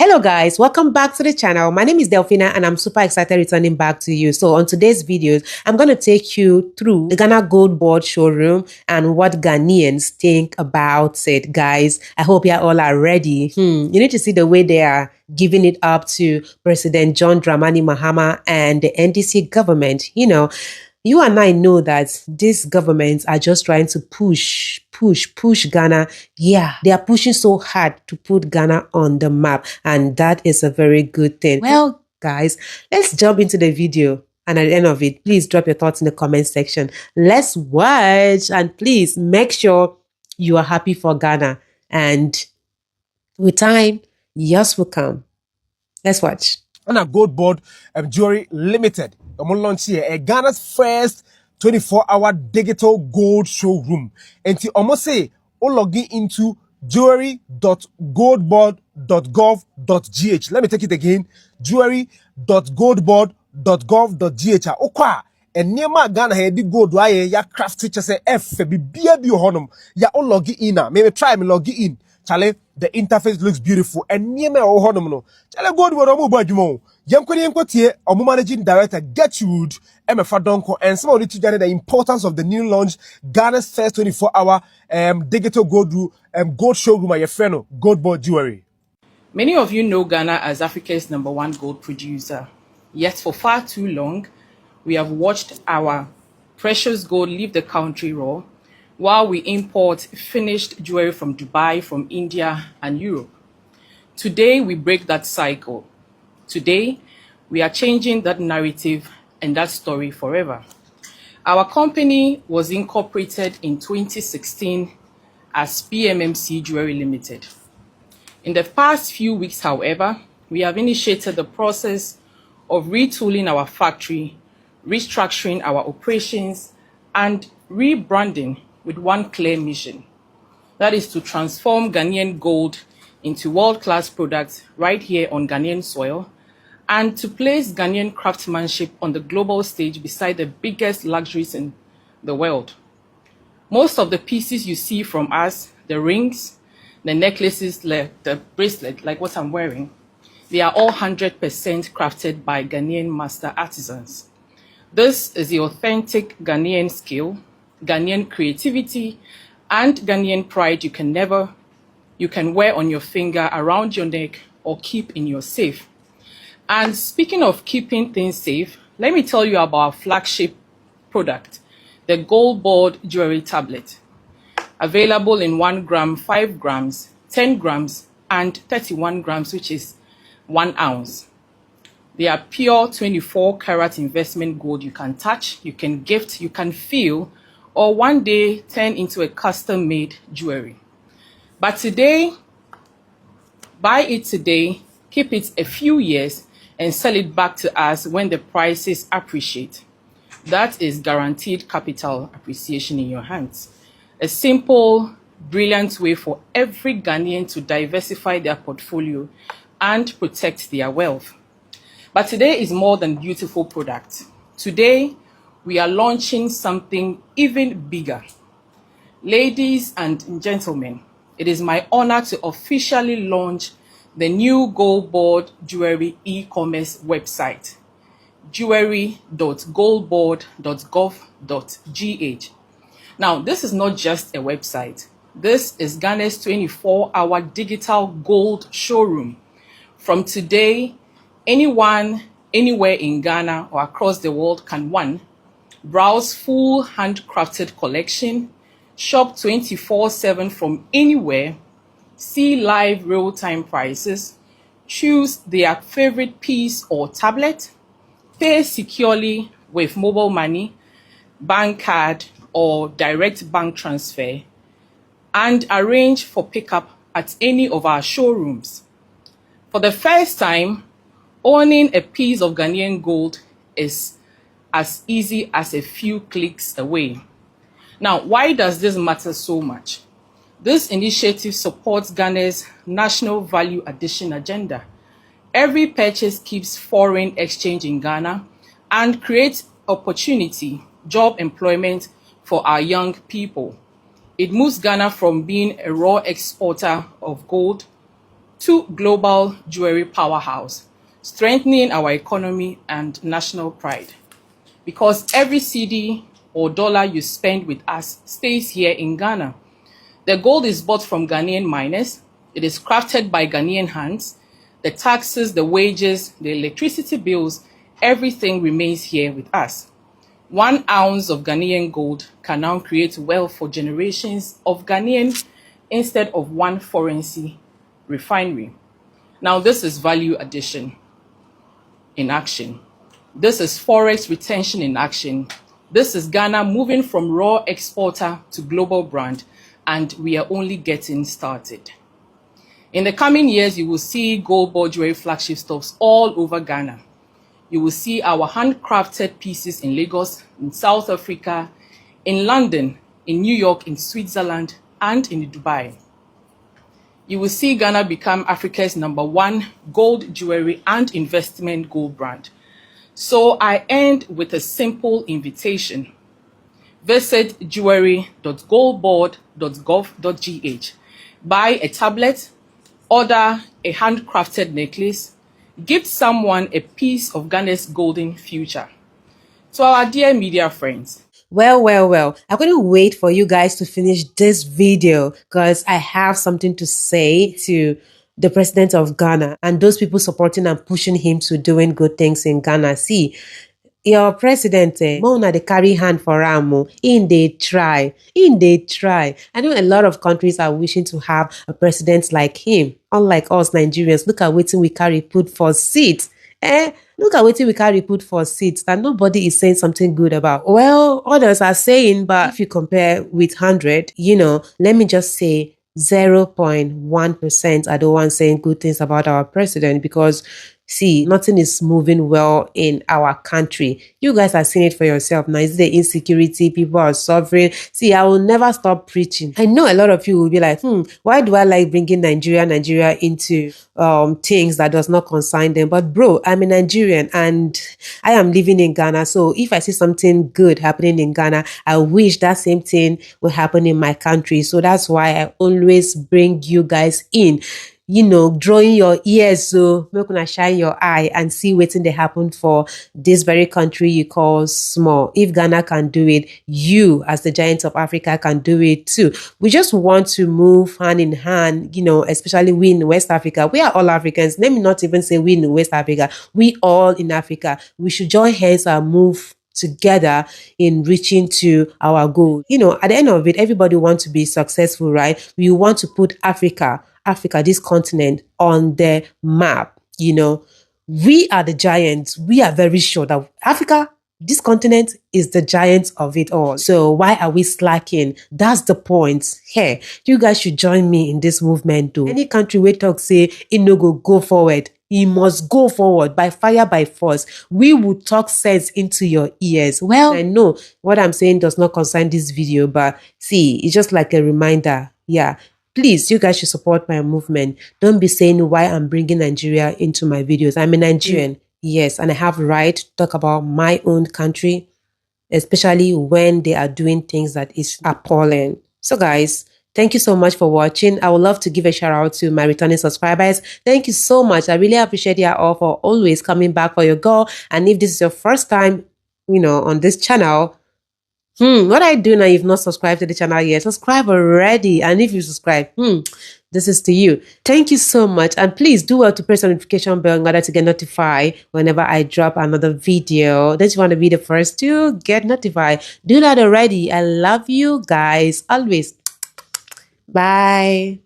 Hello guys, welcome back to the channel. My name is Delphina and I'm super excited returning back to you. So on today's videos, I'm going to take you through the Ghana Gold Board showroom and what Ghanaians think about it. Guys, I hope you all are ready. You need to see the way they are giving it up to President John Dramani Mahama and the NDC government. You and I know that these governments are just trying to push Ghana. Yeah, they are pushing so hard to put Ghana on the map, and that is a very good thing. Well, guys, let's jump into the video. And at the end of it, please drop your thoughts in the comment section. Let's watch, and please make sure you are happy for Ghana. And with time, yours will come. Let's watch. Ghana Gold Board Jewelry Limited. Launch here Ghana's first 24-hour digital gold showroom. And to almost say, log into jewelry.goldboard.gov.gh. Let me take it again. Jewelry.goldboard.gov.gh. Okwa. And near my Ghana had the gold why ya craft teacher say F be bio honum. Ya log in. Maybe try me log in. Chale, the interface looks beautiful. And near me oh honum no. Chale gold word omu badjumo. Yamkwenye omu managing director Gertrude Emefa Donko and some of the importance of the new launch Ghana's first 24-hour digital gold showroom at your friend Gold Board Jewelry. Many of you know Ghana as Africa's #1 gold producer. Yet for far too long, we have watched our precious gold leave the country raw while we import finished jewelry from Dubai, from India, and Europe. Today, we break that cycle. Today, we are changing that narrative and that story forever. Our company was incorporated in 2016 as PMMC Jewelry Limited. In the past few weeks, however, we have initiated the process of retooling our factory, restructuring our operations, and rebranding with one clear mission. That is to transform Ghanaian gold into world-class products right here on Ghanaian soil, and to place Ghanaian craftsmanship on the global stage beside the biggest luxuries in the world. Most of the pieces you see from us, the rings, the necklaces, the bracelet, like what I'm wearing, they are all 100% crafted by Ghanaian master artisans. This is the authentic Ghanaian skill, Ghanaian creativity, and Ghanaian pride you can wear on your finger, around your neck, or keep in your safe. And speaking of keeping things safe, let me tell you about our flagship product, the Gold Board Jewelry Tablet. Available in 1 gram, 5 grams, 10 grams, and 31 grams, which is 1 ounce. They are pure 24-karat investment gold you can touch, you can gift, you can feel, or one day turn into a custom-made jewelry. But today, buy it today, keep it a few years, and sell it back to us when the prices appreciate. That is guaranteed capital appreciation in your hands. A simple, brilliant way for every Ghanaian to diversify their portfolio and protect their wealth. But today is more than beautiful product. Today, we are launching something even bigger. Ladies and gentlemen, it is my honor to officially launch the new Gold Board Jewelry e-commerce website, jewelry.goldboard.gov.gh. Now, this is not just a website. This is Ghana's 24-hour digital gold showroom. From today, anyone, anywhere in Ghana or across the world can, 1, browse full handcrafted collection, shop 24/7 from anywhere, see live real-time prices, choose their favorite piece or tablet, pay securely with mobile money, bank card, or direct bank transfer, and arrange for pickup at any of our showrooms. For the first time, owning a piece of Ghanaian gold is as easy as a few clicks away. Now, why does this matter so much? This initiative supports Ghana's national value addition agenda. Every purchase keeps foreign exchange in Ghana and creates opportunity, job employment for our young people. It moves Ghana from being a raw exporter of gold to global jewelry powerhouse, strengthening our economy and national pride. Because every cedi or dollar you spend with us stays here in Ghana. The gold is bought from Ghanaian miners. It is crafted by Ghanaian hands. The taxes, the wages, the electricity bills, everything remains here with us. 1 ounce of Ghanaian gold can now create wealth for generations of Ghanaians instead of one foreign refinery. Now, this is value addition in action. This is forex retention in action. This is Ghana moving from raw exporter to global brand, and we are only getting started. In the coming years, you will see gold ball jewelry flagship stores all over Ghana. You will see our handcrafted pieces in Lagos, in South Africa, in London, in New York, in Switzerland, and in Dubai. You will see Ghana become Africa's #1 gold jewelry and investment gold brand. So I end with a simple invitation. Visit jewelry.goldboard.gov.gh. Buy a tablet, order a handcrafted necklace, give someone a piece of Ghana's golden future. To our dear media friends, Well. I couldn't wait for you guys to finish this video because I have something to say to the president of Ghana and those people supporting and pushing him to doing good things in Ghana. See, your president, Mona, they carry hand for Ramo. They try. I know a lot of countries are wishing to have a president like him. Unlike us Nigerians, look at what we carry put for seats. Look at what we carry put for seats that nobody is saying something good about. Well, others are saying, but if you compare with 100, let me just say 0.1% are the ones saying good things about our president because see, nothing is moving well in our country. You guys are seeing it for yourself. Now, is the insecurity? People are suffering. See, I will never stop preaching. I know a lot of you will be like, why do I like bringing Nigeria into things that does not concern them? But bro, I'm a Nigerian and I am living in Ghana. So if I see something good happening in Ghana, I wish that same thing will happen in my country. So that's why I always bring you guys in. Drawing your ears so make una shine your eye and see wetin dey happen for this very country you call small. If Ghana can do it, you as the giant of Africa can do it too. We just want to move hand in hand, especially we in West Africa. We are all Africans. Let me not even say we in West Africa. We all in Africa. We should join hands and move together in reaching to our goal. At the end of it, everybody wants to be successful, right? We want to put Africa, this continent, on the map. We are the giants. We are very sure that Africa, this continent, is the giant of it all. So why are we slacking? That's the point. Hey, you guys should join me in this movement too. Any country we talk say it no go forward. He must go forward by fire, by force. We will talk sense into your ears. Well, I know what I'm saying does not concern this video, but see, it's just like a reminder. Yeah. Please, you guys should support my movement. Don't be saying why I'm bringing Nigeria into my videos. I'm a Nigerian, yes, and I have right to talk about my own country, especially when they are doing things that is appalling. So guys, thank you so much for watching. I would love to give a shout out to my returning subscribers. Thank you so much. I really appreciate you all for always coming back for your girl. And if this is your first time, on this channel, what I do now, you've not subscribed to the channel yet, subscribe already. And if you subscribe, this is to you. Thank you so much. And please do well to press the notification bell in order to get notified whenever I drop another video. Don't you want to be the first to get notified? Do that already. I love you guys always. Bye.